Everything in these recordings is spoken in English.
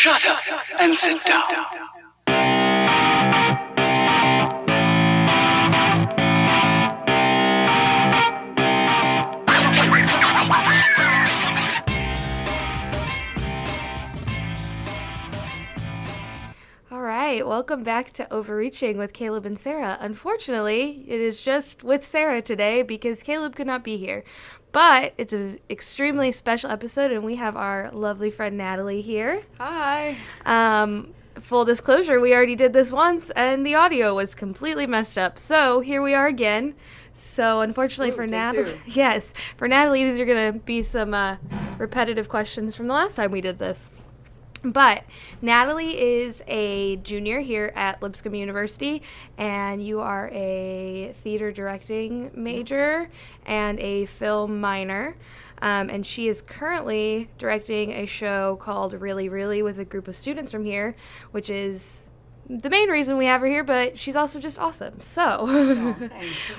Shut up and sit down. All right, welcome back to Overreaching with Caleb and Sarah. Unfortunately, it is just with Sarah today because Caleb could not be here. But it's an extremely special episode, and we have our lovely friend Natalie here. Hi. Full disclosure, we already did this once, and the audio was completely messed up. So here we are again. So unfortunately for Natalie, yes, for Natalie, these are going to be some repetitive questions from the last time we did this. But Natalie is a junior here at Lipscomb University, and you are a theater directing major and a film minor. And she is currently directing a show called Really, Really with a group of students from here, which is the main reason we have her here, but she's also just awesome. So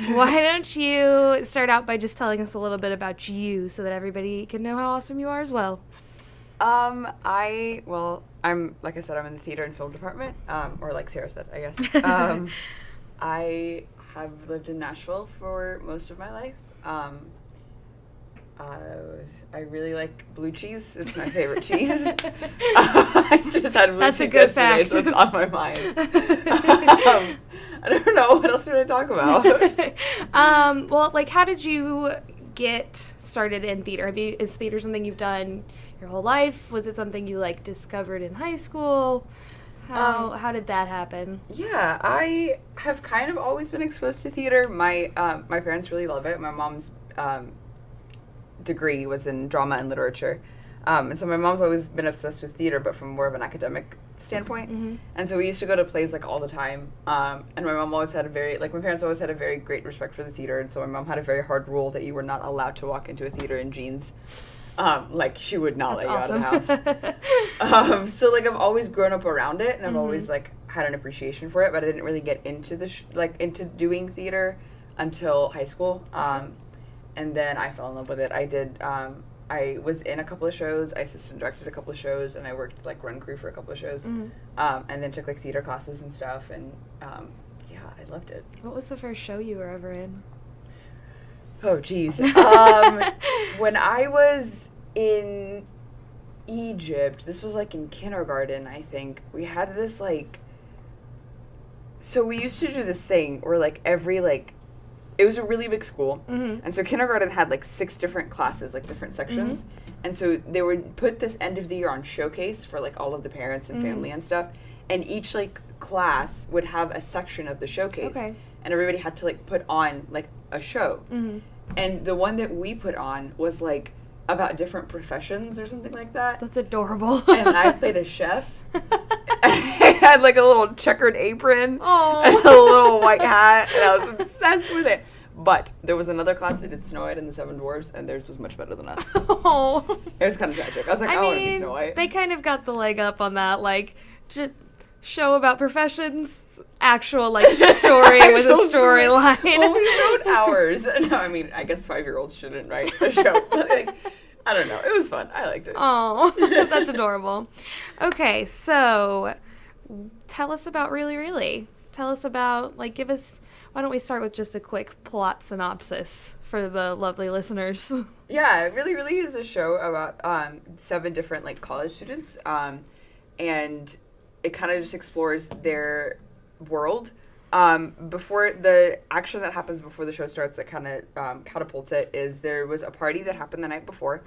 why don't you start out by just telling us a little bit about you so that everybody can know how awesome you are as well. I'm like I said, I'm in the theater and film department, or like Sarah said, I guess. I have lived in Nashville for most of my life. I really like blue cheese. It's my favorite cheese. I just had blue cheese yesterday, so it's on my mind. I don't know, what else should I talk about? Well, like, how did you get started in theater? Is theater something you've done your whole life? Was it something you discovered in high school? How did that happen? Yeah, I have kind of always been exposed to theater. My parents really love it. My mom's degree was in drama and literature, and so my mom's always been obsessed with theater, but from more of an academic standpoint. Mm-hmm. And so we used to go to plays all the time. And my mom always had my parents always had a very great respect for the theater, and so my mom had a very hard rule that you were not allowed to walk into a theater in jeans. She would not let you out of the house. So I've always grown up around it, and I've always had an appreciation for it, but I didn't really get into into doing theater until high school. And then I fell in love with it. I was in a couple of shows, I assistant directed a couple of shows, and I worked run crew for a couple of shows. Mm-hmm. And then took theater classes and stuff, and yeah, I loved it. What was the first show you were ever in? Oh, geez. When I was in Egypt, this was in kindergarten, I think, we had this so we used to do this thing where every it was a really big school, mm-hmm. and so kindergarten had 6 different classes, different sections, mm-hmm. and so they would put this end of the year on showcase for all of the parents and family and stuff, and each class would have a section of the showcase, and everybody had to put on a show, mm-hmm. and the one that we put on was about different professions or something like that. That's adorable. And I played a chef. I had a little checkered apron and a little white hat, and I was obsessed with it. But there was another class that did Snow White and the Seven Dwarfs, and theirs was much better than us. Oh. It was kind of tragic. I was I want to be Snow White. They kind of got the leg up on that, show about professions, actual story with a storyline. Well, we wrote ours. No, I guess 5-year-olds shouldn't write a show. But I don't know. It was fun. I liked it. Oh, that's adorable. Okay, so tell us about Really, Really. Tell us about, why don't we start with just a quick plot synopsis for the lovely listeners? Yeah, Really, Really is a show about 7 different college students, and it kind of just explores their world. Before the action that happens before the show starts that kind of catapults it is there was a party that happened the night before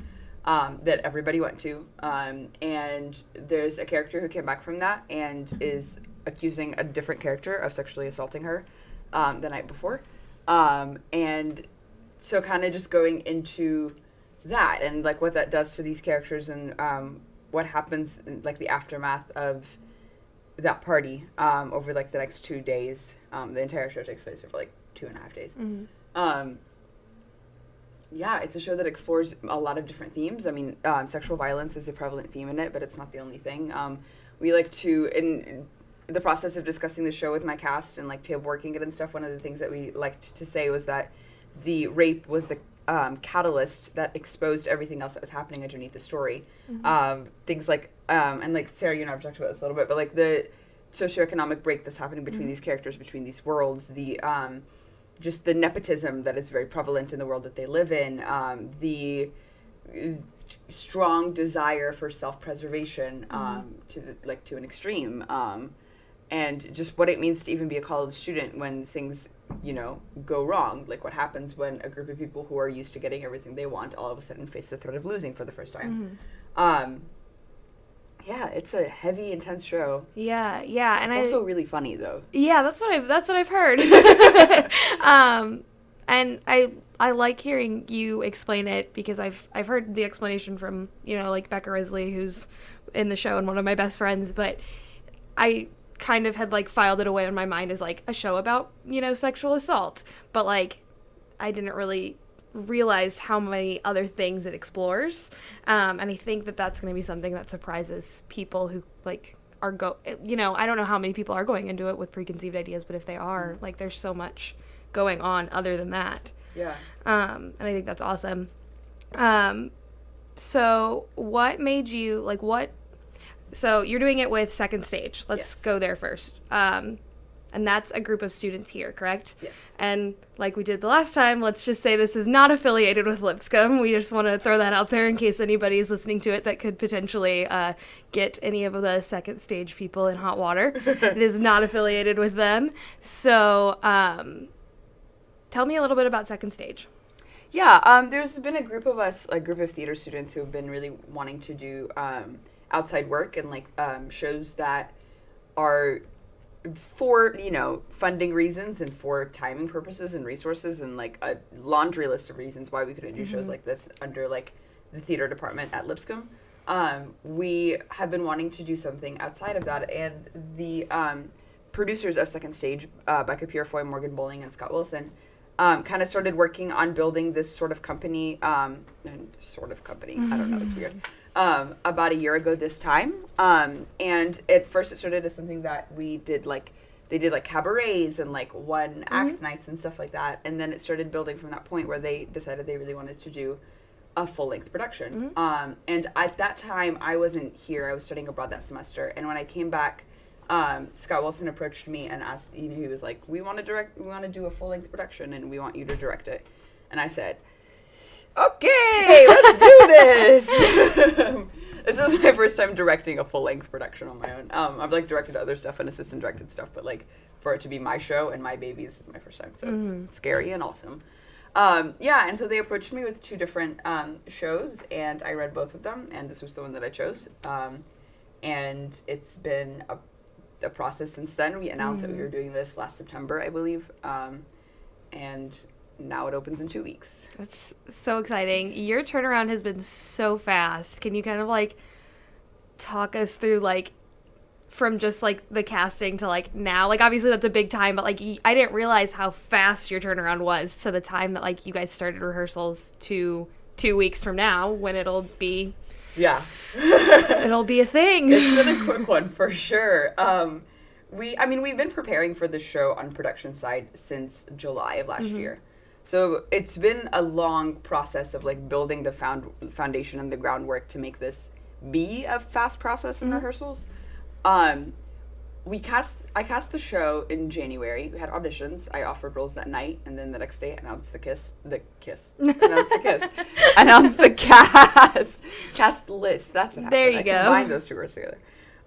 that everybody went to, and there's a character who came back from that and is accusing a different character of sexually assaulting her the night before, and so kind of just going into that and what that does to these characters and what happens in, the aftermath of that party over the next 2 days. The entire show takes place over 2.5 days. Mm-hmm. Yeah, it's a show that explores a lot of different themes. Sexual violence is a prevalent theme in it, but it's not the only thing. We like to, in the process of discussing the show with my cast and table working it and stuff, one of the things that we liked to say was that the rape was the catalyst that exposed everything else that was happening underneath the story. Things like, and like Sarah, you and I have talked about this a little bit, but like the socioeconomic break that's happening between these characters, between these worlds, the just the nepotism that is very prevalent in the world that they live in, the strong desire for self-preservation to an extreme, and just what it means to even be a college student when things, go wrong. Like what happens when a group of people who are used to getting everything they want all of a sudden face the threat of losing for the first time. Yeah, it's a heavy, intense show. Yeah, and it's also really funny though. Yeah, that's what I've heard. And I like hearing you explain it because I've heard the explanation from like Becca Risley, who's in the show and one of my best friends, but I kind of had like filed it away in my mind as like a show about sexual assault, but like I didn't really realize how many other things it explores, and I think that that's going to be something that surprises people who like are I don't know how many people are going into it with preconceived ideas, but if they are, like there's so much going on other than that. And I think that's awesome. So what made you so you're doing it with Second Stage. Let's go there first. And that's a group of students here, correct? Yes. And like we did the last time, let's just say this is not affiliated with Lipscomb. We just want to throw that out there in case anybody is listening to it that could potentially get any of the Second Stage people in hot water. It is not affiliated with them. So tell me a little bit about Second Stage. Yeah, there's been a group of us, a group of theater students who have been really wanting to do outside work and like shows that are for funding reasons and for timing purposes and resources and like a laundry list of reasons why we couldn't do shows like this under like the theater department at Lipscomb. We have been wanting to do something outside of that, and the producers of Second Stage, Becca Purefoy, Morgan Bowling, and Scott Wilson, kind of started working on building this sort of company, I don't know, it's weird, about a year ago this time. And at first it started as something that they did like cabarets and like one act nights and stuff like that. And then it started building from that point where they decided they really wanted to do a full-length production. And at that time I wasn't here, I was studying abroad that semester. And when I came back, Scott Wilson approached me and asked, he was like, we want to do a full-length production and we want you to direct it. And I said, okay, let's do this. This is my first time directing a full-length production on my own. I've like directed other stuff and assistant directed stuff, but like for it to be my show and my baby, this is my first time. So it's scary and awesome. And so they approached me with two different shows, and I read both of them, and this was the one that I chose. And it's been a process since then. We announced that we were doing this last September, I believe, and now it opens in 2 weeks. That's so exciting. Your turnaround has been so fast. Can you kind of like talk us through like from just like the casting to like now? Like obviously that's a big time, but like I didn't realize how fast your turnaround was to the time that like you guys started rehearsals to 2 weeks from now when it'll be it'll be a thing. It's been a quick one for sure. We've been preparing for this show on production side since July of last year. So it's been a long process of like building the foundation and the groundwork to make this be a fast process in rehearsals. I cast the show in January. We had auditions. I offered roles that night, and then the next day announced the cast list. That's what happened. There you go. I combined those two words together.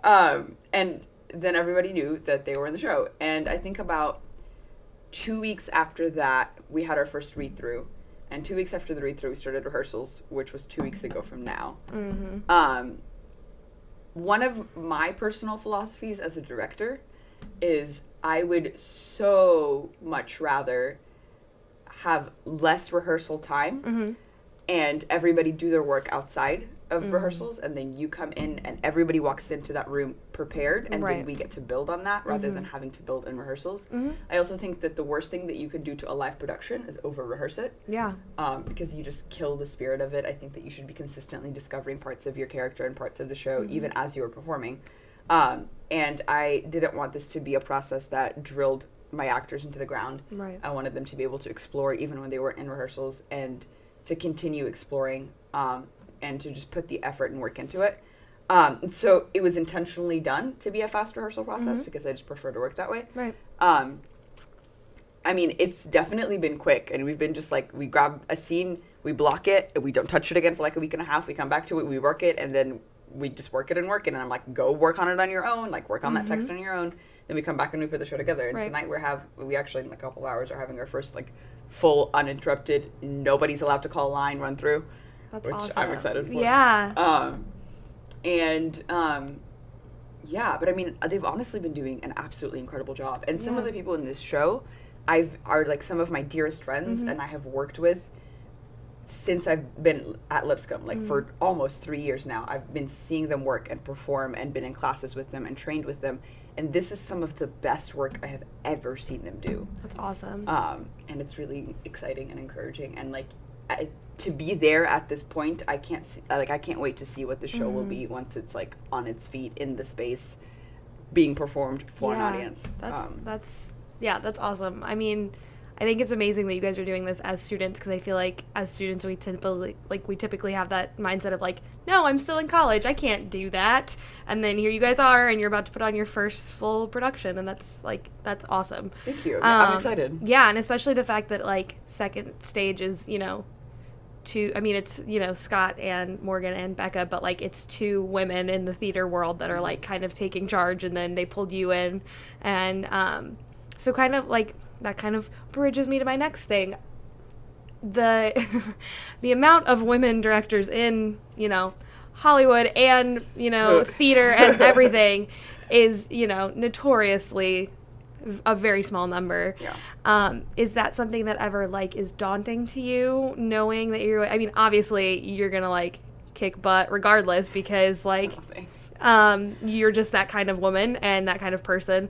And then everybody knew that they were in the show. And I think about 2 weeks after that, we had our first read-through. And 2 weeks after the read-through, we started rehearsals, which was 2 weeks ago from now. One of my personal philosophies as a director is I would so much rather have less rehearsal time and everybody do their work outside of rehearsals, and then you come in and everybody walks into that room prepared, and then we get to build on that rather than having to build in rehearsals. I also think that the worst thing that you could do to a live production is over-rehearse it. Because you just kill the spirit of it. I think that you should be consistently discovering parts of your character and parts of the show even as you are performing. And I didn't want this to be a process that drilled my actors into the ground. I wanted them to be able to explore even when they weren't in rehearsals, and to continue exploring and to just put the effort and work into it. So it was intentionally done to be a fast rehearsal process because I just prefer to work that way. Right. I mean, it's definitely been quick, and we've been just like, we grab a scene, we block it, and we don't touch it again for like a week and a half. We come back to it, we work it, and then we just work it, and I'm like, go work on it on your own, like work on that text on your own. Then we come back and we put the show together. And tonight we actually in a couple of hours are having our first like full uninterrupted, nobody's allowed to call a line, run through. That's which awesome. I'm excited for. Yeah. But I mean, they've honestly been doing an absolutely incredible job. And some of the people in this show are like some of my dearest friends, and I have worked with since I've been at Lipscomb, like for almost 3 years now. I've been seeing them work and perform and been in classes with them and trained with them. And this is some of the best work I have ever seen them do. That's awesome. And it's really exciting and encouraging. And like, to be there at this point, I can't wait to see what the show will be once it's like on its feet in the space, being performed for an audience. That's awesome. I mean, I think it's amazing that you guys are doing this as students, because I feel like as students we typically have that mindset of like, no, I'm still in college, I can't do that. And then here you guys are, and you're about to put on your first full production, and that's awesome. Thank you. I'm excited. Yeah, and especially the fact that like second stage is, it's, Scott and Morgan and Becca, but like it's two women in the theater world that are like kind of taking charge, and then they pulled you in. And so kind of like that kind of bridges me to my next thing. The amount of women directors in, Hollywood and, theater and everything is, notoriously a very small number. Yeah. Is that something that ever like is daunting to you, knowing that obviously you're going to like kick butt regardless, because like, you're just that kind of woman and that kind of person.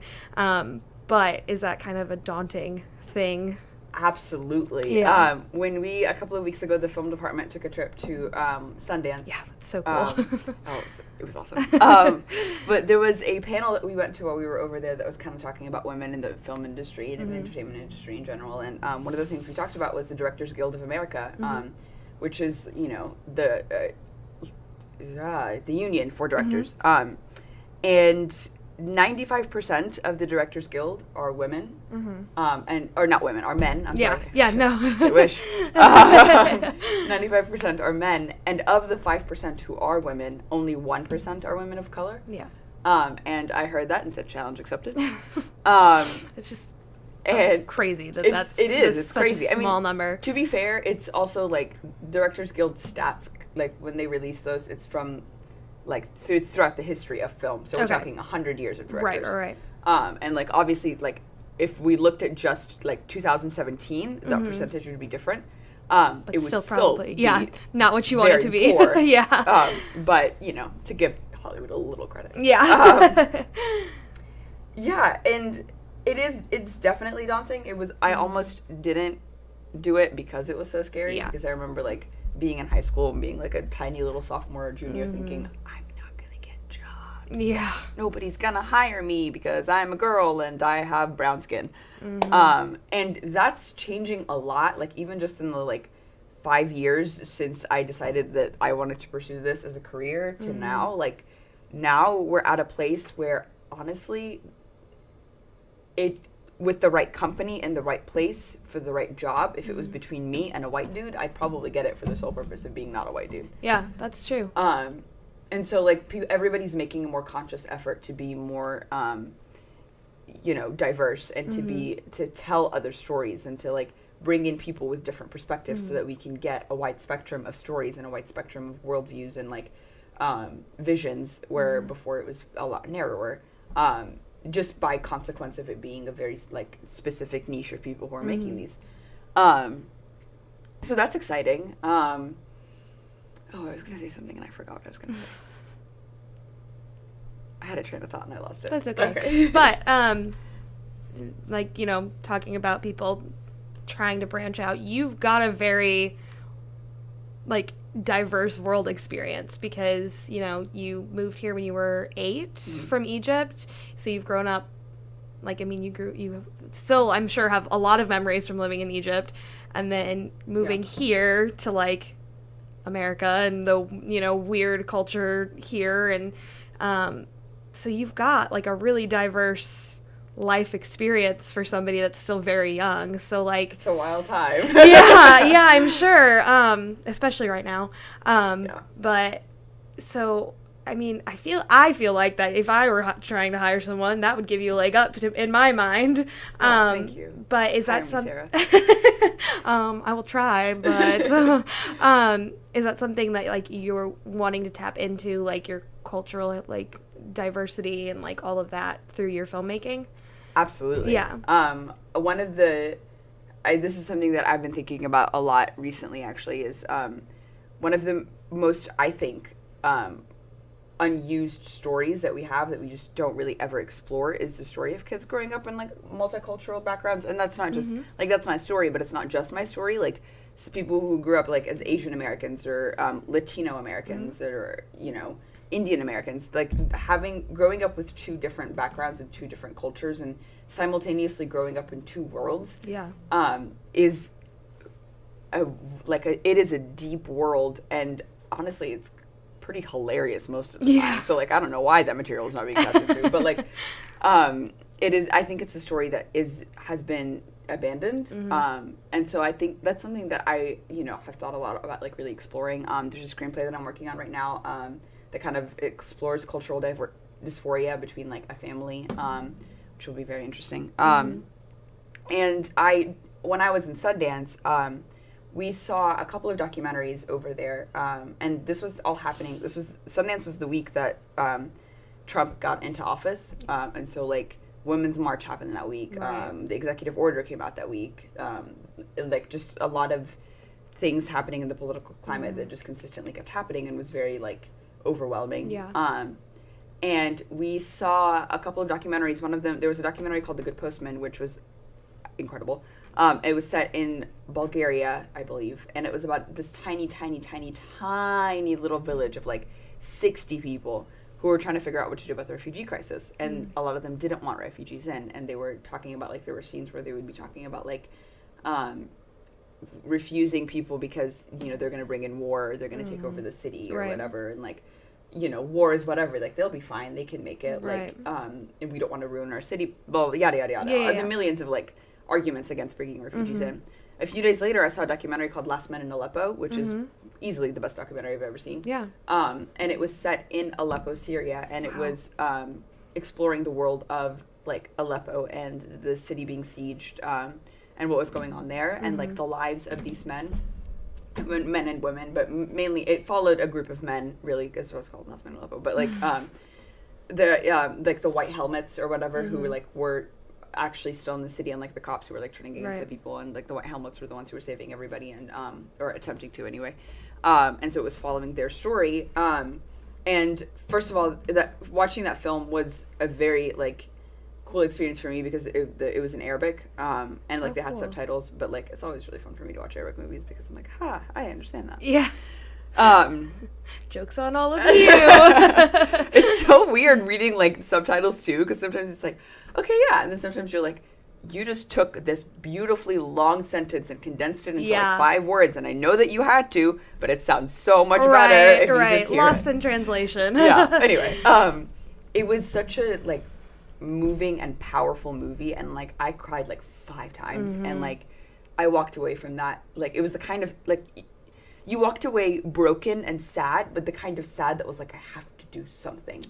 But is that kind of a daunting thing? Absolutely. Yeah. When a couple of weeks ago, the film department took a trip to Sundance. Yeah, that's so cool. It was awesome. But there was a panel that we went to while we were over there that was kind of talking about women in the film industry and in the entertainment industry in general. And one of the things we talked about was the Directors Guild of America, which is, the union for directors. And 95% of the Directors Guild are women, or not women, are men. I'm sorry. Yeah, no. I wish. 95% are men, and of the 5% who are women, only 1% are women of color. Yeah. And I heard that and said, challenge accepted. It's just crazy that it's such crazy. a small number. To be fair, it's also like Directors Guild stats, like when they release those, it's from it's throughout the history of film. So we're talking 100 years of directors. Right. And like obviously like if we looked at just like 2017, the percentage would be different. But it would still probably be not what you want it to be. Poor. Yeah. But to give Hollywood a little credit. Yeah. Yeah, and it's definitely daunting. I almost didn't do it because it was so scary. Yeah. Because I remember like being in high school and being like a tiny little sophomore or junior thinking, I'm not going to get jobs. Yeah. Nobody's going to hire me because I'm a girl and I have brown skin. And that's changing a lot. Like even just in the like 5 years since I decided that I wanted to pursue this as a career to now, like now we're at a place where honestly, with the right company and the right place for the right job, if it was between me and a white dude, I'd probably get it for the sole purpose of being not a white dude. Yeah, that's true. And so like everybody's making a more conscious effort to be more, diverse and to tell other stories and to like bring in people with different perspectives so that we can get a wide spectrum of stories and a wide spectrum of worldviews and like visions where before it was a lot narrower. Just by consequence of it being a very like specific niche of people who are making these. So that's exciting. I was going to say something and I forgot what I was going to say. I had a train of thought and I lost it. That's okay. But, talking about people trying to branch out, you've got a very, like, diverse world experience because, you moved here when you were 8 from Egypt. So you've grown up like, I mean, you still, I'm sure, have a lot of memories from living in Egypt, and then moving here to, like, America and the, you know, weird culture here. And so you've got, like, a really diverse life experience for somebody that's still very young. So, like, it's a wild time. yeah, I'm sure, especially right now. But so, I mean, I feel like that if I were trying to hire someone, that would give you a leg up in my mind. Thank you. But is that something? I will try, but is that something that, like, you're wanting to tap into, like, your cultural, like, diversity and, like, all of that through your filmmaking? Absolutely. Yeah. One of the this is something that I've been thinking about a lot recently, actually, is one of the most, I think, unused stories that we have that we just don't really ever explore is the story of kids growing up in, like, multicultural backgrounds. And that's not just like, that's my story, but it's not just my story. Like, people who grew up, like, as Asian Americans or Latino Americans or, you know, Indian Americans, like, growing up with two different backgrounds and two different cultures and simultaneously growing up in two worlds is it is a deep world, and honestly it's pretty hilarious most of the time. So, like, I don't know why that material is not being tapped into, but, like, it is. I think it's a story that has been abandoned, and so I think that's something that I, you know, have thought a lot about, like, really exploring. There's a screenplay that I'm working on right now that kind of explores cultural dysphoria between, like, a family, which will be very interesting. And when I was in Sundance, we saw a couple of documentaries over there, and this was all happening. Sundance was the week that Trump got into office, and so, like, Women's March happened that week. The executive order came out that week. Like, just a lot of things happening in the political climate that just consistently kept happening and was very, like, overwhelming. And we saw a couple of documentaries. One of them, there was a documentary called The Good Postman, which was incredible. It was set in Bulgaria, I believe, and it was about this tiny, tiny, tiny, tiny little village of, like, 60 people who were trying to figure out what to do about the refugee crisis. And a lot of them didn't want refugees in, and they were talking about, like, there were scenes where they would be talking about, like, refusing people because, you know, they're going to bring in war, or they're going to take over the city or whatever, and, like, you know, war is whatever, like, they'll be fine, they can make it, like, and we don't want to ruin our city, well, yada, yada, yada. The millions of, like, arguments against bringing refugees in. A few days later, I saw a documentary called Last Men in Aleppo, which is easily the best documentary I've ever seen. And it was set in Aleppo, Syria, and it was exploring the world of, like, Aleppo and the city being sieged, and what was going on there, and, like, the lives of these men and women, but mainly it followed a group of men, really, is what it's called, Last Men in Aleppo, but, like, the white helmets or whatever, who were, like, were actually still in the city, and, like, the cops who were, like, turning against the people, and, like, the white helmets were the ones who were saving everybody, and or attempting to anyway, and so it was following their story, and first of all, watching that film was a very, like, cool experience for me because it was in Arabic, and, like, they had subtitles, but, like, it's always really fun for me to watch Arabic movies because I'm like, I understand that. Joke's on all of you. It's so weird reading, like, subtitles too, because sometimes it's like, okay, yeah, and then sometimes you're like, you just took this beautifully long sentence and condensed it into like 5 words, and I know that you had to, but it sounds so much better if you just hear Lost it. in translation. Anyway, it was such a, like, moving and powerful movie, and, like, I cried, like, 5 times, and, like, I walked away from that, like, it was the kind of, like, you walked away broken and sad, but the kind of sad that was like, I have to do something.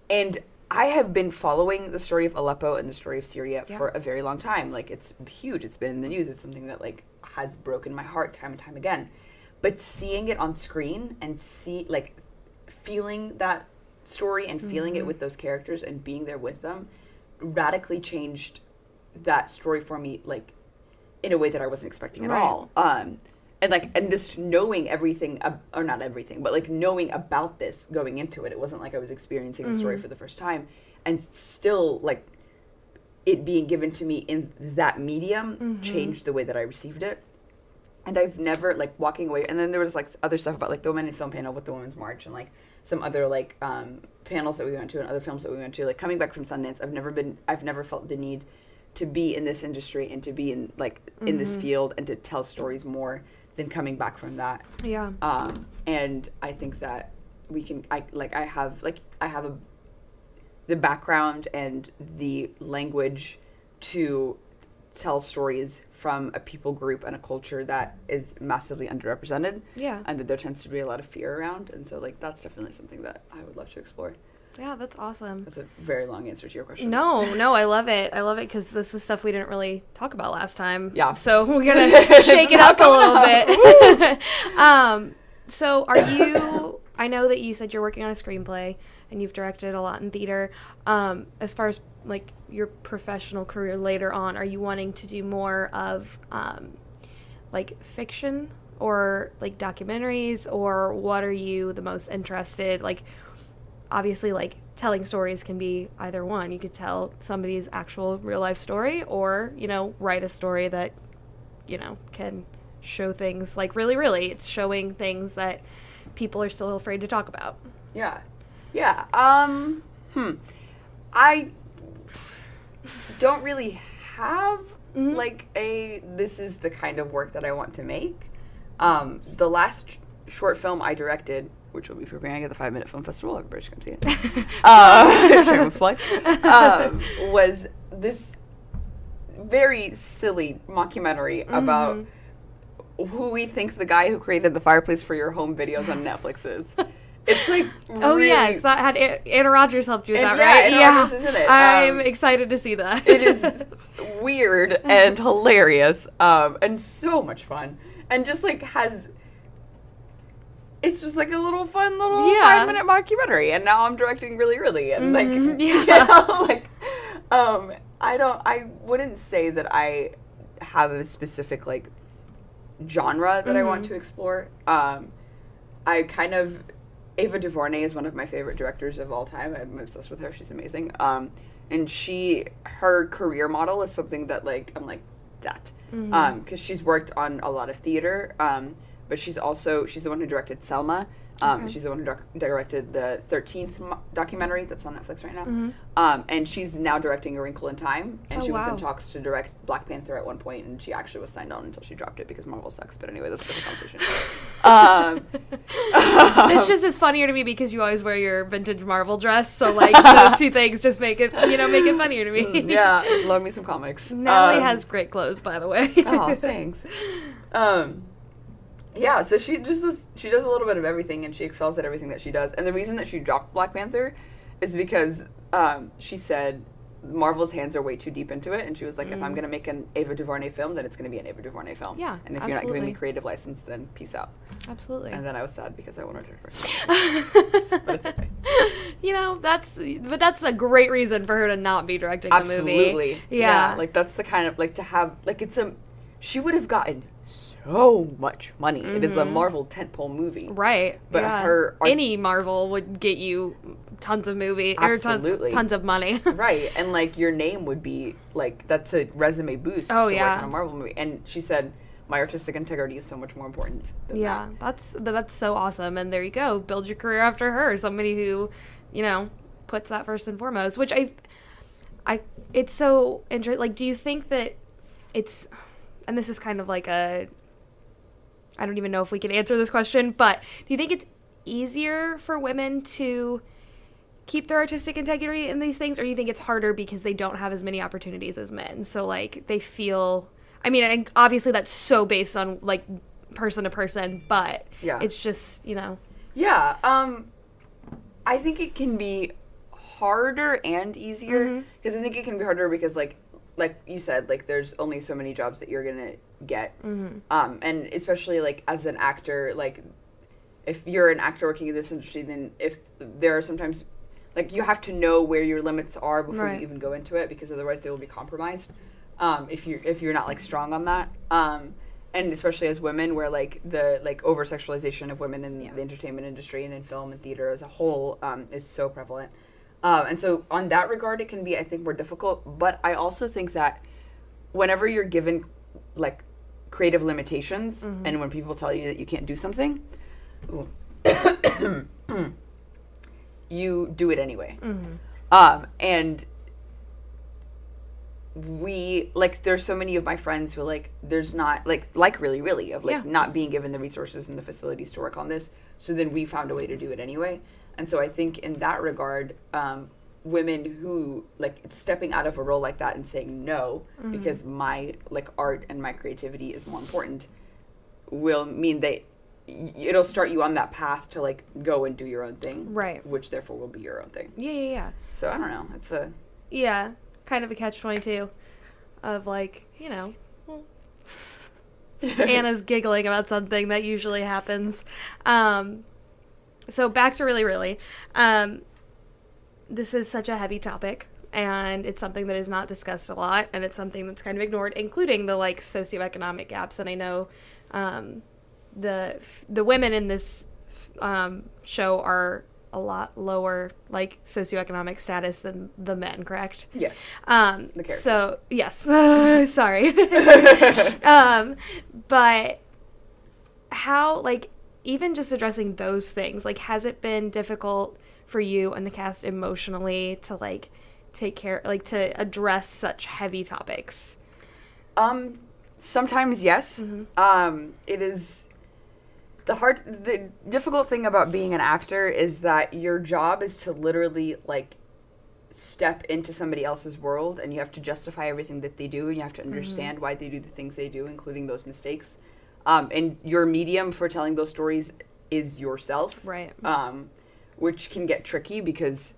And I have been following the story of Aleppo and the story of Syria for a very long time. Like, it's huge. It's been in the news. It's something that, like, has broken my heart time and time again. But seeing it on screen and feeling that story and feeling it with those characters and being there with them radically changed that story for me, like, in a way that I wasn't expecting at all. And just knowing everything, or not everything, but, like, knowing about this going into it, it wasn't like I was experiencing the story for the first time, and still, like, it being given to me in that medium changed the way that I received it. And I've never, like, walking away, and then there was, like, other stuff about, like, the Women in Film panel with the Women's March, and, like, some other, like, panels that we went to and other films that we went to, like coming back from Sundance, I've never felt the need to be in this industry and to be in in this field and to tell stories more than coming back from that. Yeah. And I think that I have the background and the language to tell stories from a people group and a culture that is massively underrepresented. Yeah. And that there tends to be a lot of fear around. And so, that's definitely something that I would love to explore. Yeah, that's awesome. That's a very long answer to your question. No, I love it. I love it because this was stuff we didn't really talk about last time. Yeah. So we're going to shake it up a little bit. So are you, I know that you said you're working on a screenplay and you've directed a lot in theater. As far as your professional career later on, are you wanting to do more of fiction or documentaries, or what are you the most interested? Obviously, telling stories can be either one. You could tell somebody's actual real life story, or write a story that can show things really it's showing things that people are still afraid to talk about. Yeah. I don't really have this is the kind of work that I want to make. The last short film I directed, which will be premiering at the 5 Minute Film Festival, everybody should come see it, shameless plug, was this very silly mockumentary about who we think the guy who created the Fireplace for Your Home videos on Netflix is. It's oh really, yes, that had Anna Rogers helped you with that, right? Anna Rogers is in it. I'm excited to see that. It is weird and hilarious, and so much fun, and just it's just a little fun 5-minute mockumentary. And now I'm directing really, and I wouldn't say that I have a specific genre that I want to explore. Ava DuVernay is one of my favorite directors of all time. I'm obsessed with her. She's amazing. And her career model is something that I'm that. Because she's worked on a lot of theater, but she's the one who directed Selma. She's the one who directed the 13th documentary that's on Netflix right now. And she's now directing A Wrinkle in Time. And she was in talks to direct Black Panther at one point, and she actually was signed on until she dropped it because Marvel sucks. But anyway, that's a different conversation. This just is funnier to me because you always wear your vintage Marvel dress. So those two things just make it funnier to me. Yeah, love me some comics. Natalie has great clothes, by the way. Oh, thanks. Yeah, so she does a little bit of everything, and she excels at everything that she does. And the reason that she dropped Black Panther is because she said Marvel's hands are way too deep into it, and she was like, if I'm going to make an Ava DuVernay film, then it's going to be an Ava DuVernay film. Yeah, and if you're not giving me creative license, then peace out. Absolutely. And then I was sad because I wanted her to but it's okay. That's a great reason for her to not be directing the movie. Absolutely. Yeah, that's the kind of to have she would have gotten so much money. It is a Marvel tentpole movie. Right. But any Marvel would get you tons of movie. Absolutely. Or tons of money. Right. And your name would be that's a resume boost to work on a Marvel movie. And she said, my artistic integrity is so much more important than that. That's so awesome. And there you go. Build your career after her. Somebody who, puts that first and foremost, which it's so interesting. Do you think that it's, and this is kind of I don't even know if we can answer this question, but do you think it's easier for women to keep their artistic integrity in these things, or do you think it's harder because they don't have as many opportunities as men? So they feel, and obviously that's so based on person to person, but it's just, Yeah. I think it can be harder and easier, because I think it can be harder because like you said, there's only so many jobs that you're gonna get, and especially as an actor, if you're an actor working in this industry, then if there are sometimes you have to know where your limits are before you even go into it, because otherwise they will be compromised if you're not strong on that, and especially as women, where the over sexualization of women in the entertainment industry and in film and theater as a whole is so prevalent. And so on that regard, it can be, I think, more difficult. But I also think that whenever you're given, creative limitations, and when people tell you that you can't do something, you do it anyway. And we, like, there's so many of my friends who, like, there's not, like really, of, like, not being given the resources and the facilities to work on this. So then we found a way to do it anyway. And so I think in that regard, women who, like, stepping out of a role like that and saying no, because my, like, art and my creativity is more important, will mean that it'll start you on that path to, like, go and do your own thing. Right. Which therefore will be your own thing. Yeah. So I don't know. It's a... Yeah. Kind of a catch-22 of, like, you know, Anna's giggling about something that usually happens. So back to really. This is such a heavy topic, and it's something that is not discussed a lot, and it's something that's kind of ignored, including the, like, socioeconomic gaps. And I know the women in this show are a lot lower, like, socioeconomic status than the men, correct? Yes. The characters. So, yes. Sorry. But how, like, even just addressing those things, like, has it been difficult for you and the cast emotionally to, like, take care, like, to address such heavy topics? Sometimes, yes. It is... The difficult thing about being an actor is that your job is to literally, like, step into somebody else's world, and you have to justify everything that they do, and you have to understand why they do the things they do, including those mistakes. And your medium for telling those stories is yourself. Right. Which can get tricky because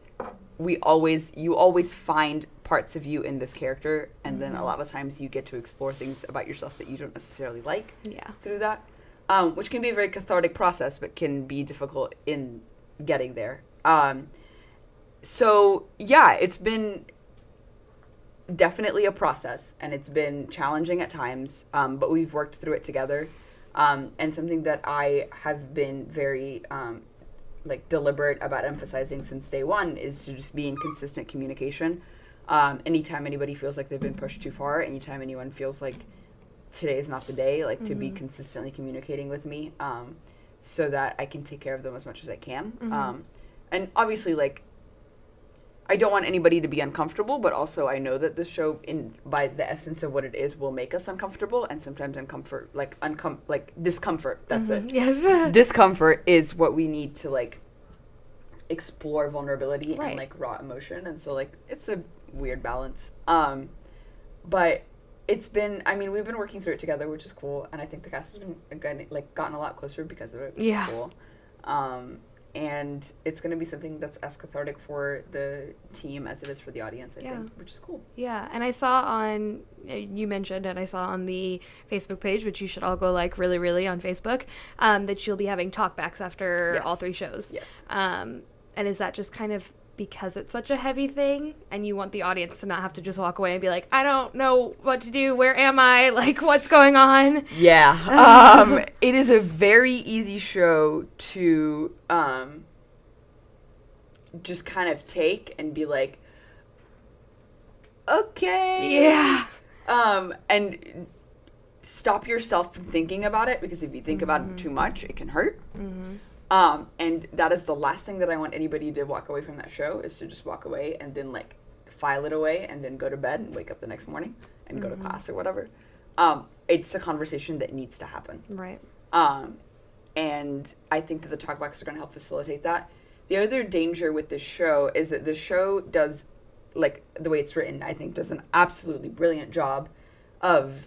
you always find parts of you in this character, and then a lot of times you get to explore things about yourself that you don't necessarily like through that. Which can be a very cathartic process, but can be difficult in getting there. So, yeah, it's been definitely a process, and it's been challenging at times, but we've worked through it together. And something that I have been very, like, deliberate about emphasizing since day one is to just be in consistent communication. Anytime anybody feels like they've been pushed too far, anytime anyone feels like today is not the day, like, to be consistently communicating with me, so that I can take care of them as much as I can. And obviously, like, I don't want anybody to be uncomfortable, but also I know that this show, by the essence of what it is, will make us uncomfortable, and sometimes discomfort. That's it. Yes. Discomfort is what we need to, like, explore vulnerability Right. and, like, raw emotion, and so, like, it's a weird balance. But it's been, I mean, we've been working through it together, which is cool, and I think the cast has been, gotten a lot closer because of it, which is cool. And it's going to be something that's as cathartic for the team as it is for the audience, I think, which is cool. Yeah, and I saw on, you mentioned, and I saw on the Facebook page, which you should all go like really on Facebook, that you'll be having talkbacks after all 3 shows. Yes. And is that just kind of because it's such a heavy thing, and you want the audience to not have to just walk away and be like, I don't know what to do, where am I, like, what's going on? Yeah. It is a very easy show to just kind of take and be like, okay. Yeah. And stop yourself from thinking about it, because if you think about it too much, it can hurt. And that is the last thing that I want anybody to walk away from that show, is to just walk away and then, like, file it away and then go to bed and wake up the next morning and go to class or whatever. It's a conversation that needs to happen. Right. And I think that the talkbacks are going to help facilitate that. The other danger with this show is that the show does, like, the way it's written, I think, does an absolutely brilliant job of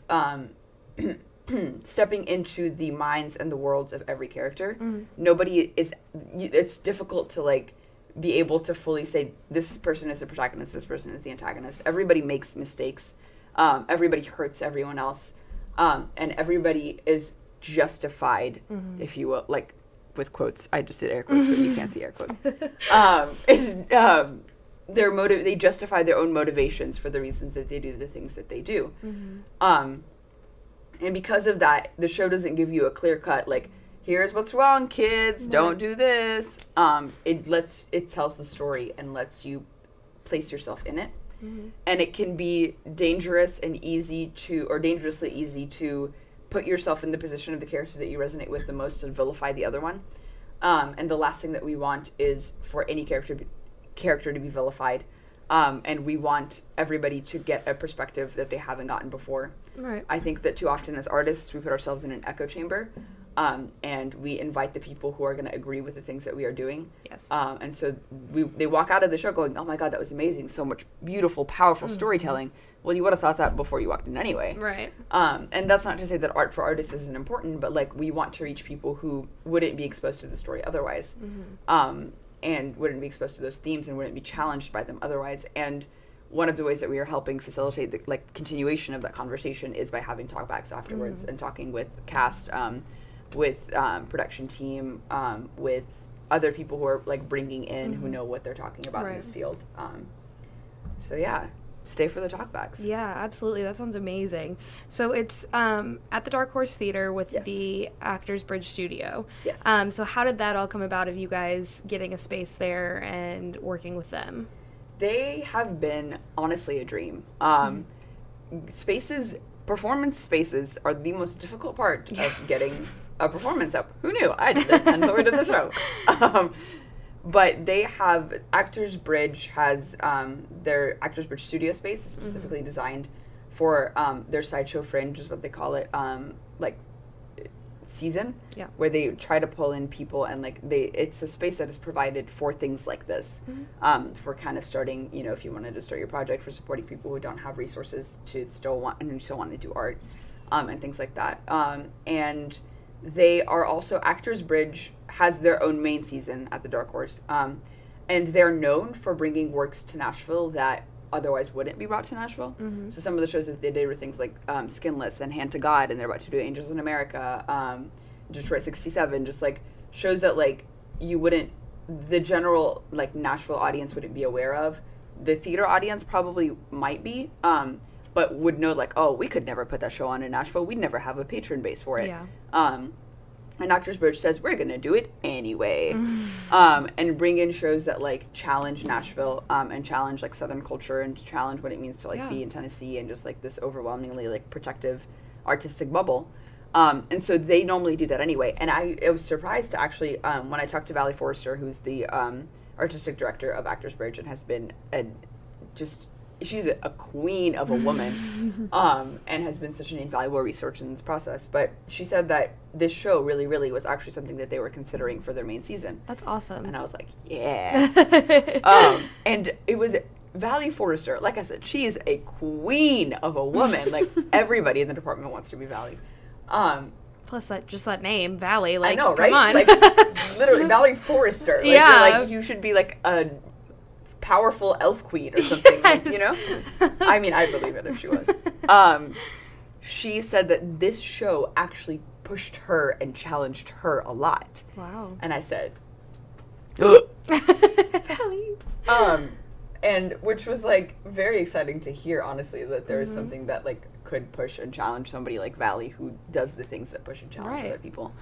stepping into the minds and the worlds of every character. Nobody is, it's difficult to, like, be able to fully say this person is the protagonist, this person is the antagonist. Everybody makes mistakes. Everybody hurts everyone else. And everybody is justified, if you will, like, with quotes. I just did air quotes, but you can't see air quotes. They justify their own motivations for the reasons that they do the things that they do. And because of that, the show doesn't give you a clear cut, like, here's what's wrong, kids, don't do this. It tells the story and lets you place yourself in it. And it can be dangerously easy to put yourself in the position of the character that you resonate with the most and vilify the other one. And the last thing that we want is for any character to be vilified. And we want everybody to get a perspective that they haven't gotten before. Right. I think that too often as artists, we put ourselves in an echo chamber, and we invite the people who are going to agree with the things that we are doing. Yes. And so they walk out of the show going, oh my God, that was amazing. So much beautiful, powerful storytelling. Well, you would have thought that before you walked in anyway. Right. And that's not to say that art for artists isn't important, but like we want to reach people who wouldn't be exposed to the story otherwise. And wouldn't be exposed to those themes and wouldn't be challenged by them otherwise. And one of the ways that we are helping facilitate the continuation of that conversation is by having talkbacks afterwards and talking with cast, with production team, with other people who are like bringing in who know what they're talking about in this field. So yeah, stay for the talkbacks. Yeah, absolutely. That sounds amazing. So it's at the Dark Horse Theater with the Actors Bridge Studio. Yes. So how did that all come about of you guys getting a space there and working with them? They have been honestly a dream. Performance spaces are the most difficult part of getting a performance up. Who knew? I did it until we did the show. But they have, Actors Bridge has their Actors Bridge studio space is specifically designed for their Sideshow Fringe, is what they call it, season, where they try to pull in people and it's a space that is provided for things like this, for kind of starting, if you wanted to start your project, for supporting people who don't have resources to still want to do art, and things like that. And they are also, Actors Bridge has their own main season at the Dark Horse, and they're known for bringing works to Nashville that otherwise wouldn't be brought to Nashville. So some of the shows that they did were things like Skinless and Hand to God, and they're about to do Angels in America, Detroit 67, just like shows that the general Nashville audience wouldn't be aware of. The theater audience probably might be, but would know oh, we could never put that show on in Nashville. We'd never have a patron base for it. Yeah. And Actors Bridge says, we're going to do it anyway. And bring in shows that challenge Nashville, and challenge Southern culture, and challenge what it means to be in Tennessee, and just this overwhelmingly protective artistic bubble. And so they normally do that anyway. And I was surprised to actually, when I talked to Valley Forrester, who's the artistic director of Actors Bridge and has been she's a queen of a woman, and has been such an invaluable resource in this process. But she said that this show really, really was actually something that they were considering for their main season. That's awesome. And I was like, yeah. And it was Valley Forrester. Like I said, she is a queen of a woman. Everybody in the department wants to be Valley. Plus that name, Valley. I know, come right? on. Literally, Valley Forrester. You should be a powerful elf queen or something, I mean, I believe it if she was. She said that this show actually pushed her and challenged her a lot. Wow. And I said, Valley. And which was very exciting to hear, honestly, that there is something that could push and challenge somebody like Valley, who does the things that push and challenge other people.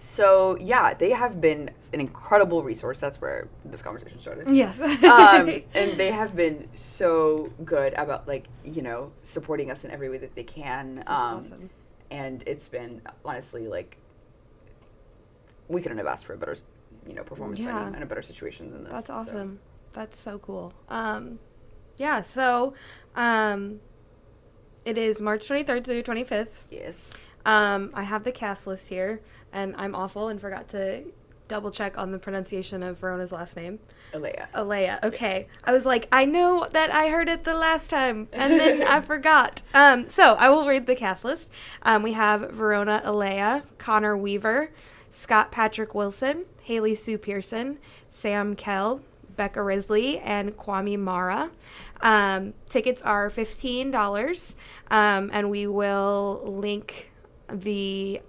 So yeah, they have been an incredible resource. That's where this conversation started. Yes. And they have been so good about supporting us in every way that they can. That's awesome. And it's been honestly we couldn't have asked for a better performance venue and a better situation than this. That's awesome. So. That's so cool. So it is March 23rd through 25th. Yes. I have the cast list here, and I'm awful and forgot to double check on the pronunciation of Verona's last name. Alea. Okay. I was like, I know that I heard it the last time, and then I forgot. So I will read the cast list. We have Verona Alea, Connor Weaver, Scott Patrick Wilson, Haley Sue Pearson, Sam Kell, Becca Risley, and Kwame Mara. Tickets are $15, and we will link the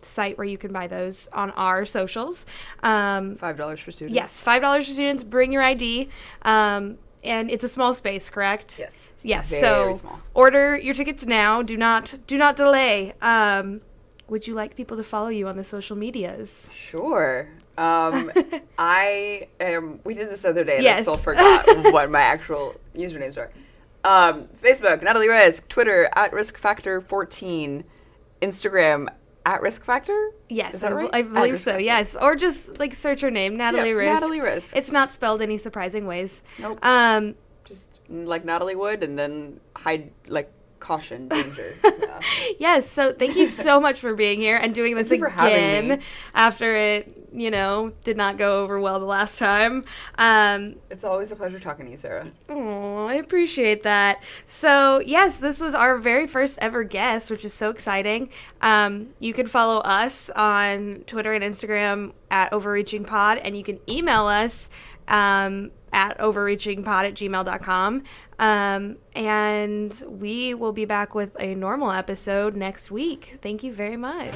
site where you can buy those on our socials. $5 for students. Yes, $5 for students. Bring your ID. And it's a small space, correct? Yes. Yes. Very so small. Order your tickets now. Do not delay. Would you like people to follow you on the social medias? Sure. We did this the other day and Yes. I still forgot what my actual usernames are. Facebook, Natalie Risk, Twitter, @RiskFactor14, Instagram, at Risk Factor? Yes, Is that right? I At believe Risk so. Factor. Yes, or just like search her name, Natalie Risk. Natalie Risk. It's not spelled any surprising ways. Nope. Um, Just like Natalie would, and then hide, like, caution, danger. Yeah. yes. So thank you so much for being here and doing this Thank you for having again me. after it, did not go over well the last time. It's always a pleasure talking to you, Sarah. Oh, I appreciate that. So, yes, this was our very first ever guest, which is so exciting. You can follow us on Twitter and Instagram at Overreaching Pod, and you can email us at overreachingpod@gmail.com. And we will be back with a normal episode next week. Thank you very much.